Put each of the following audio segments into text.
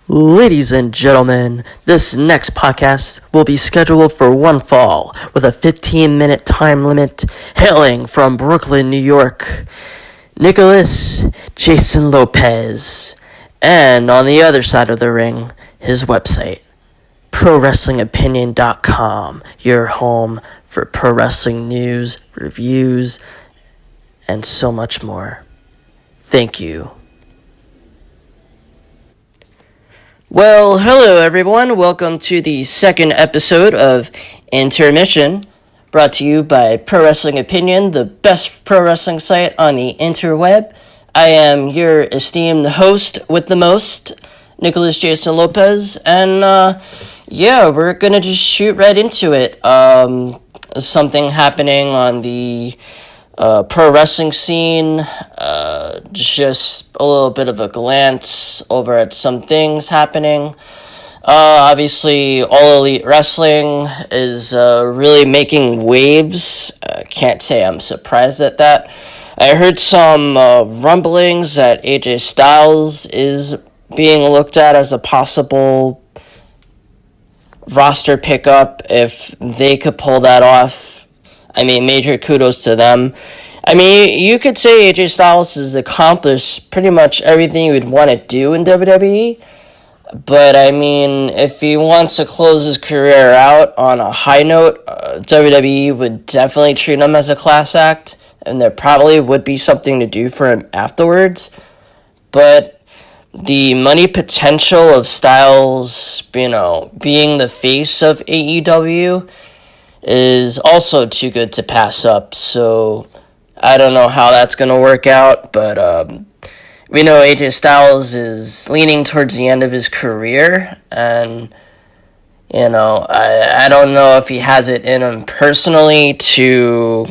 Ladies and gentlemen, this next podcast will be scheduled for one fall with a 15-minute time limit, hailing from Brooklyn, New York, Nicholas Jason Lopez, and on the other side of the ring, his website, ProWrestlingOpinion.com, your home for pro wrestling news, reviews, and so much more. Thank you. Well, hello everyone. Welcome to the second episode of Intermission, brought to you by Pro Wrestling Opinion, the best pro wrestling site on the interweb. I am your esteemed host with the most, Nicholas Jason Lopez, and we're gonna just shoot right into it. Something happening on the pro wrestling scene, just a little bit of a glance over at some things happening. Obviously, All Elite Wrestling is really making waves. Can't say I'm surprised at that. I heard some rumblings that AJ Styles is being looked at as a possible roster pickup if they could pull that off. I mean, major kudos to them. I mean, you could say AJ Styles has accomplished pretty much everything you would want to do in WWE. But, I mean, if he wants to close his career out on a high note, WWE would definitely treat him as a class act. And there probably would be something to do for him afterwards. But the money potential of Styles, being the face of AEW is also too good to pass up. So I don't know how that's going to work out, but we know AJ Styles is leaning towards the end of his career, and I don't know if he has it in him personally to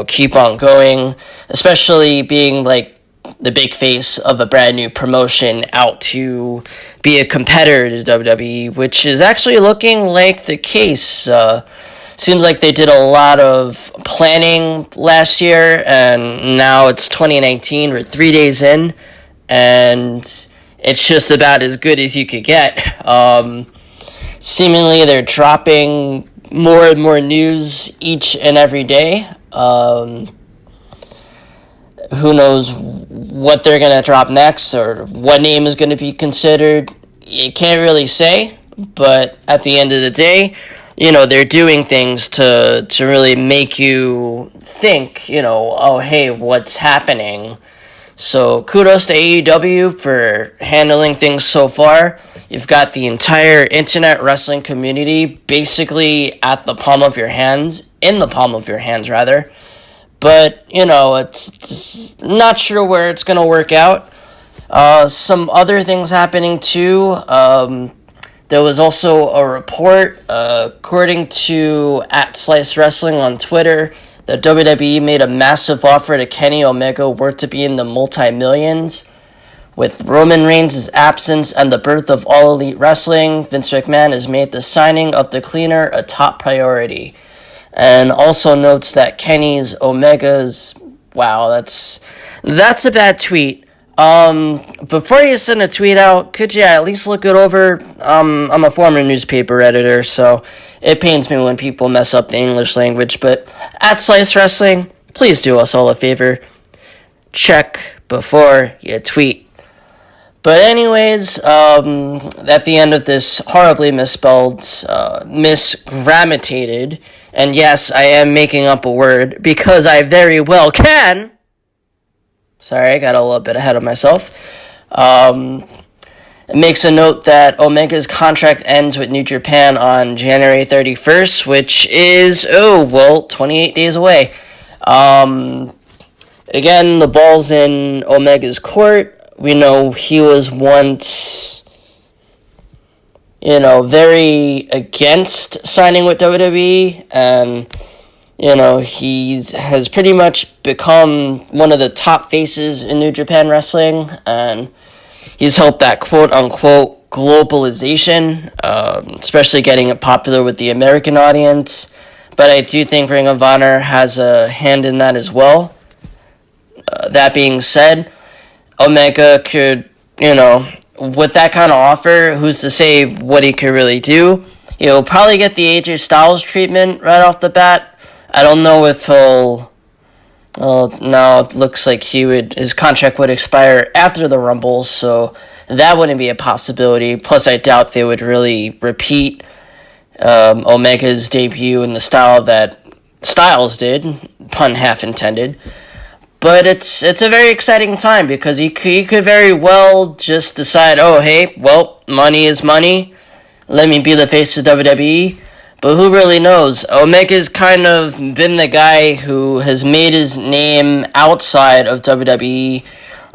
keep on going, especially being like the big face of a brand new promotion out to be a competitor to WWE, which is actually looking like the case. Seems like they did a lot of planning last year, and now it's 2019. We're 3 days in, and it's just about as good as you could get. Seemingly, they're dropping more and more news each and every day. Who knows what they're going to drop next or what name is going to be considered? You can't really say, but at the end of the day, they're doing things to really make you think, oh, hey, what's happening? So kudos to AEW for handling things so far. You've got the entire internet wrestling community basically at the palm of your hands, in the palm of your hands, rather. But, it's not sure where it's going to work out. Some other things happening, too. There was also a report, according to @SliceWrestling on Twitter, that WWE made a massive offer to Kenny Omega worth to be in the multi-millions. With Roman Reigns' absence and the birth of All Elite Wrestling, Vince McMahon has made the signing of the cleaner a top priority. And also notes that Kenny's Omega's... Wow, that's a bad tweet. Before you send a tweet out, could you at least look it over? I'm a former newspaper editor, so it pains me when people mess up the English language, but @Slice Wrestling, please do us all a favor. Check before you tweet. But anyways, at the end of this horribly misspelled, misgrammated, and yes, I am making up a word, because I very well can. Sorry, I got a little bit ahead of myself. It makes a note that Omega's contract ends with New Japan on January 31st, which is, 28 days away. Again, the ball's in Omega's court. We know he was once, very against signing with WWE, and he has pretty much become one of the top faces in New Japan Wrestling, and he's helped that quote-unquote globalization, especially getting it popular with the American audience. But I do think Ring of Honor has a hand in that as well. That being said, Omega could, with that kind of offer, who's to say what he could really do? He'll probably get the AJ Styles treatment right off the bat. I don't know if he'll... Well, now it looks like his contract would expire after the Rumble, so that wouldn't be a possibility. Plus, I doubt they would really repeat Omega's debut in the style that Styles did, pun half intended. But it's a very exciting time because he could very well just decide, oh, hey, well, money is money. Let me be the face of WWE. But who really knows? Omega's kind of been the guy who has made his name outside of WWE.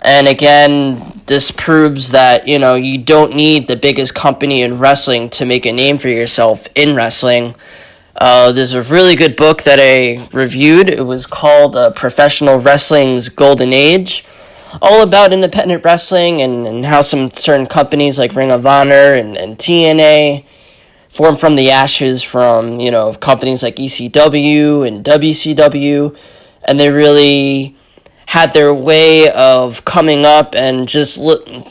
And again, this proves that, you don't need the biggest company in wrestling to make a name for yourself in wrestling. There's a really good book that I reviewed. It was called Professional Wrestling's Golden Age, all about independent wrestling and how some certain companies like Ring of Honor and TNA formed from the ashes from, companies like ECW and WCW, and they really had their way of coming up and just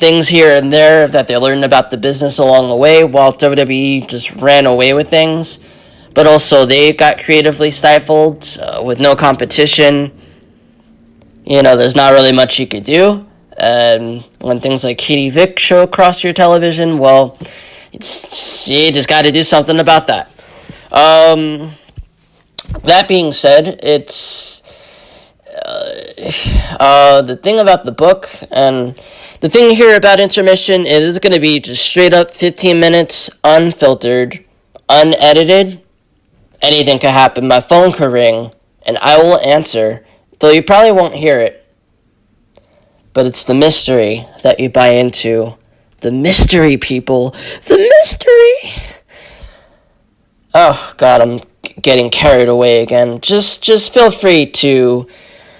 things here and there that they learned about the business along the way, while WWE just ran away with things. But also, they got creatively stifled with no competition. There's not really much you could do. And when things like Katie Vick show across your television, well, you just got to do something about that. That being said, it's the thing about the book and the thing here about Intermission, it is going to be just straight up 15 minutes, unfiltered, unedited. Anything could happen. My phone could ring, and I will answer, though you probably won't hear it. But it's the mystery that you buy into. The mystery, people. The mystery! Oh, God, I'm getting carried away again. Just feel free to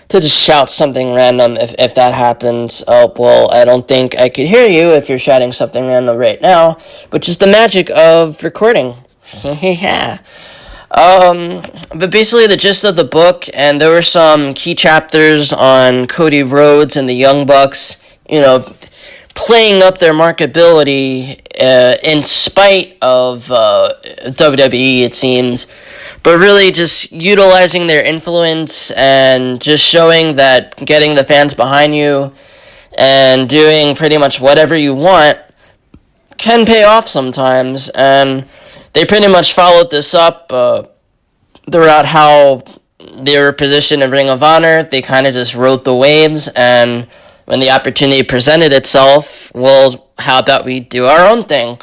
just shout something random if that happens. Oh, well, I don't think I could hear you if you're shouting something random right now, which is the magic of recording. Yeah. But basically the gist of the book, and there were some key chapters on Cody Rhodes and the Young Bucks, playing up their marketability in spite of WWE, it seems, but really just utilizing their influence and just showing that getting the fans behind you and doing pretty much whatever you want can pay off sometimes. And they pretty much followed this up throughout how they were positioned in Ring of Honor. They kind of just rode the waves, and when the opportunity presented itself, well, how about we do our own thing?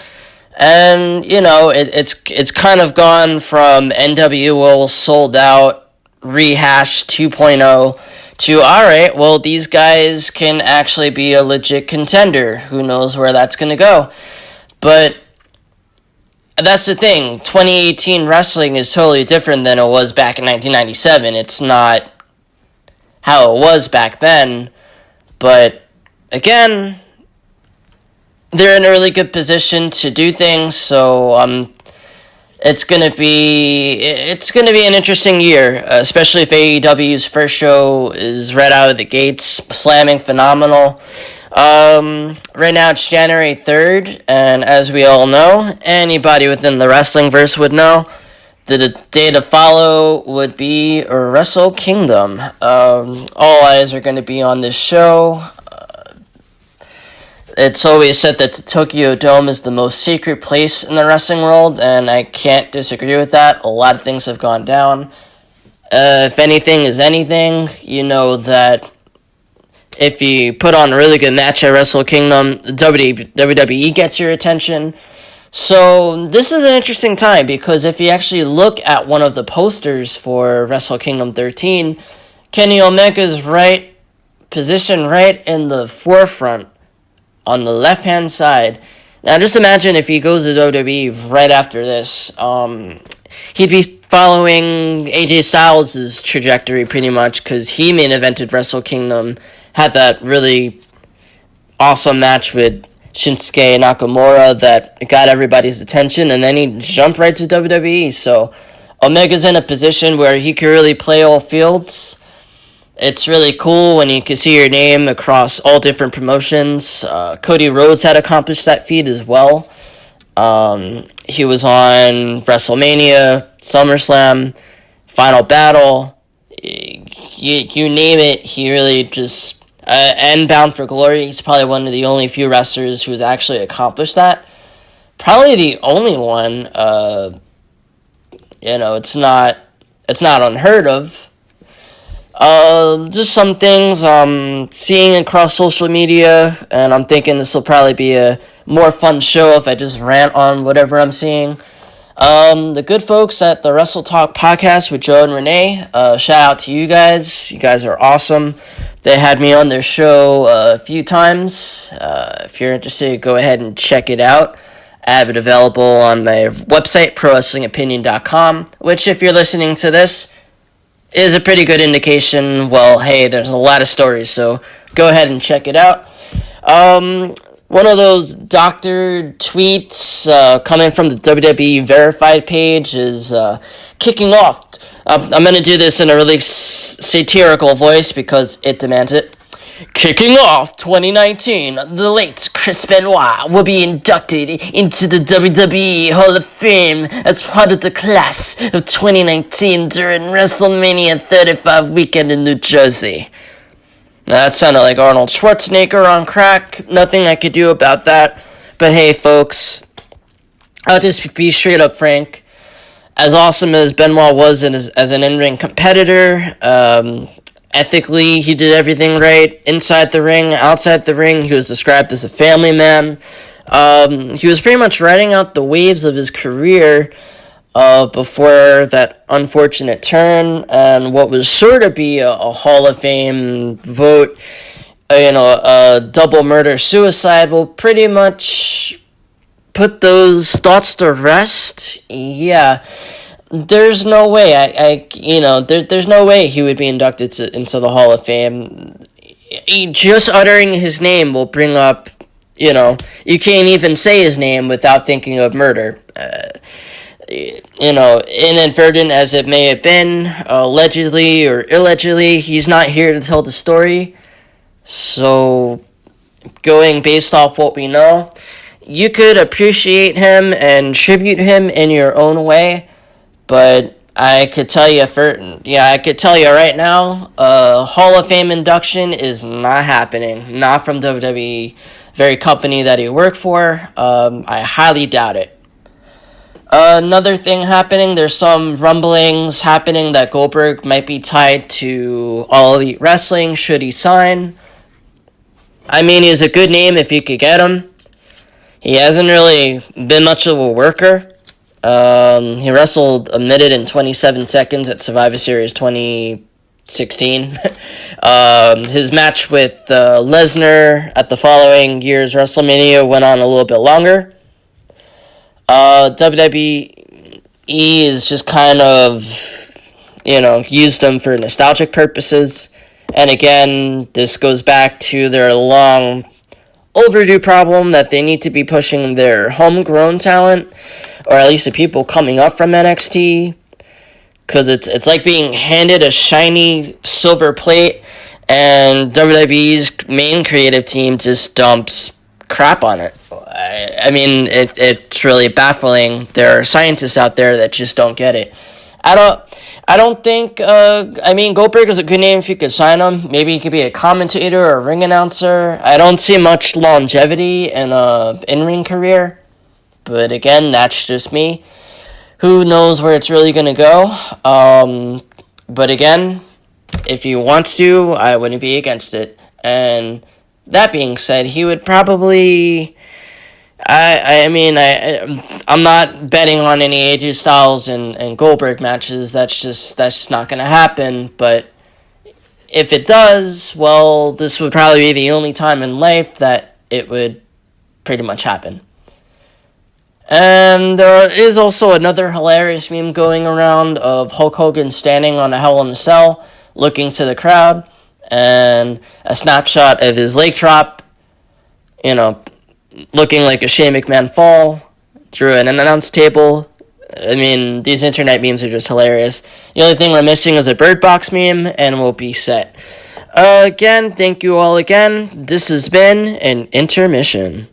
And, it's kind of gone from NWO sold out, rehash 2.0 to, all right, well, these guys can actually be a legit contender. Who knows where that's going to go? But that's the thing. 2018 wrestling is totally different than it was back in 1997. It's not how it was back then. But, again, they're in a really good position to do things. So, it's gonna be an interesting year, especially if AEW's first show is right out of the gates, slamming phenomenal. Right now it's January 3rd, and as we all know, anybody within the wrestling verse would know, the day to follow would be Wrestle Kingdom. All eyes are going to be on this show. It's always said that the Tokyo Dome is the most sacred place in the wrestling world, and I can't disagree with that. A lot of things have gone down. If anything is anything, you know that if you put on a really good match at Wrestle Kingdom, WWE gets your attention. So this is an interesting time, because if you actually look at one of the posters for Wrestle Kingdom 13, Kenny Omega's positioned right in the forefront on the left-hand side. Now just imagine if he goes to WWE right after this. He'd be following AJ Styles' trajectory pretty much, because he main evented Wrestle Kingdom, had that really awesome match with Shinsuke Nakamura that got everybody's attention, and then he jumped right to WWE. So Omega's in a position where he can really play all fields. it's really cool when you can see your name across all different promotions. Cody Rhodes had accomplished that feat as well. He was on WrestleMania, SummerSlam, Final Battle. You name it, he really just... and Bound for Glory, he's probably one of the only few wrestlers who's actually accomplished that. Probably the only one. It's not unheard of. Just some things I'm seeing across social media, and I'm thinking this will probably be a more fun show if I just rant on whatever I'm seeing. The good folks at the Wrestle Talk podcast with Joe and Renee, shout out to you guys. You guys are awesome. They had me on their show a few times. If you're interested, go ahead and check it out. I have it available on my website, prowrestlingopinion.com, which, if you're listening to this, is a pretty good indication. Well, hey, there's a lot of stories, so go ahead and check it out. One of those doctored tweets coming from the WWE verified page is kicking off. I'm going to do this in a really satirical voice because it demands it. Kicking off 2019, the late Chris Benoit will be inducted into the WWE Hall of Fame as part of the class of 2019 during WrestleMania 35 weekend in New Jersey. Now, that sounded like Arnold Schwarzenegger on crack. Nothing I could do about that. But hey, folks, I'll just be straight up frank. As awesome as Benoit was as an in-ring competitor, ethically, he did everything right. Inside the ring, outside the ring, he was described as a family man. He was pretty much riding out the waves of his career before that unfortunate turn, and what was sure to be a Hall of Fame vote, a double murder-suicide will pretty much put those thoughts to rest. Yeah. There's no way there's no way he would be inducted into the Hall of Fame. Just uttering his name will bring up, you can't even say his name without thinking of murder. Inadvertent as it may have been, allegedly or illegally, he's not here to tell the story. So, going based off what we know, you could appreciate him and tribute him in your own way. But I could tell you right now, Hall of Fame induction is not happening. Not from WWE, very company that he worked for. I highly doubt it. Another thing happening, there's some rumblings happening that Goldberg might be tied to All Elite Wrestling should he sign. I mean, he's a good name if you could get him. He hasn't really been much of a worker. He wrestled a minute and 27 seconds at Survivor Series 2016. His match with Lesnar at the following year's WrestleMania went on a little bit longer. WWE is just kind of, used them for nostalgic purposes. And again, this goes back to their long overdue problem that they need to be pushing their homegrown talent, or at least the people coming up from NXT, because it's like being handed a shiny silver plate, and WWE's main creative team just dumps crap on it. I mean, it's really baffling. There are scientists out there that just don't get it. I don't think, Goldberg is a good name if you could sign him. Maybe he could be a commentator or a ring announcer. I don't see much longevity in a in-ring career. But again, that's just me. Who knows where it's really going to go? But again, if he wants to, I wouldn't be against it. And that being said, he would probably... I'm not betting on any AJ Styles and Goldberg matches. That's just not going to happen. But if it does, well, this would probably be the only time in life that it would pretty much happen. And there is also another hilarious meme going around of Hulk Hogan standing on a Hell in a Cell, looking to the crowd, and a snapshot of his leg drop, looking like a Shane McMahon fall through an announce table, I mean, these internet memes are just hilarious. The only thing we're missing is a Bird Box meme, and we'll be set. Again, thank you all again. This has been an intermission.